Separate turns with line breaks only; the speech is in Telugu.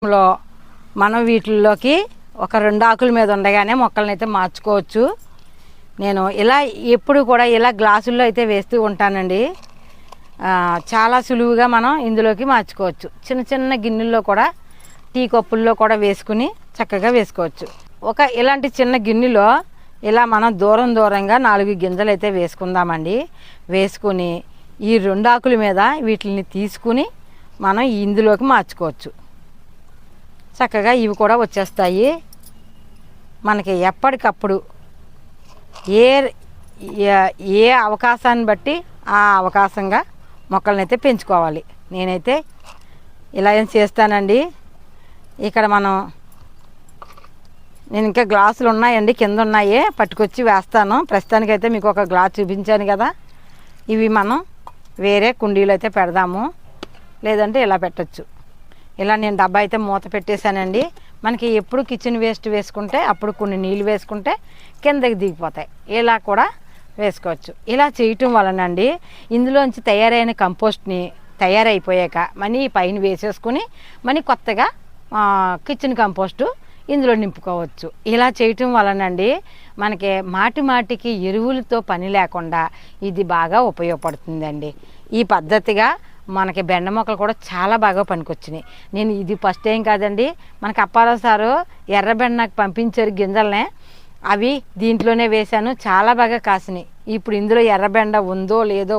లో మనం వీటిల్లోకి ఒక 2 ఆకుల మీద ఉండగానే మొక్కలను అయితే మార్చుకోవచ్చు. నేను ఇలా ఎప్పుడు కూడా ఇలా గ్లాసుల్లో అయితే వేస్తూ ఉంటానండి. చాలా సులువుగా మనం ఇందులోకి మార్చుకోవచ్చు. చిన్న చిన్న గిన్నెల్లో కూడా టీ కప్పుల్లో కూడా వేసుకుని చక్కగా వేసుకోవచ్చు. ఇలాంటి చిన్న గిన్నెలో ఇలా మనం దూరంగా 4 గింజలు అయితే వేసుకుందామండి. వేసుకుని ఈ 2 ఆకుల మీద వీటిని తీసుకుని మనం ఇందులోకి మార్చుకోవచ్చు. చక్కగా ఇవి కూడా వచ్చేస్తాయి. మనకి ఎప్పటికప్పుడు ఏ అవకాశాన్ని బట్టి ఆ అవకాశంగా మొక్కలను అయితే పెంచుకోవాలి. నేనైతే ఇలా ఏం చేస్తానండి. ఇక్కడ నేను ఇంకా గ్లాసులు ఉన్నాయండి, కింద ఉన్నాయే పట్టుకొచ్చి వేస్తాను. ప్రస్తుతానికైతే మీకు ఒక గ్లాస్ చూపించాను కదా. ఇవి మనం వేరే కుండీలు అయితే పెడదాము, లేదంటే ఇలా పెట్టచ్చు. ఇలా నేను డబ్బా అయితే మూత పెట్టేశానండి. మనకి ఎప్పుడు కిచెన్ వేస్ట్ వేసుకుంటే అప్పుడు కొన్ని నీళ్ళు వేసుకుంటే కిందకి దిగిపోతాయి. ఇలా కూడా వేసుకోవచ్చు. ఇలా చేయటం వలనండి ఇందులోంచి తయారైన కంపోస్ట్ని తయారైపోయాక మనీ పైన వేసేసుకుని మనీ కొత్తగా కిచెన్ కంపోస్టు ఇందులో నింపుకోవచ్చు. ఇలా చేయటం వలనండి మనకి మాటికి ఎరువులతో పని లేకుండా ఇది బాగా ఉపయోగపడుతుందండి. ఈ పద్ధతిగా మనకి బెండ మొక్కలు కూడా చాలా బాగా పనికొచ్చినాయి. నేను ఇది ఫస్ట్ టైం కాదండి, మనకి అప్పారావు సారు ఎర్రబెండ నాకు పంపించారు గింజలనే. అవి దీంట్లోనే వేశాను, చాలా బాగా కాసినాయి. ఇప్పుడు ఇందులో ఎర్రబెండ ఉందో లేదో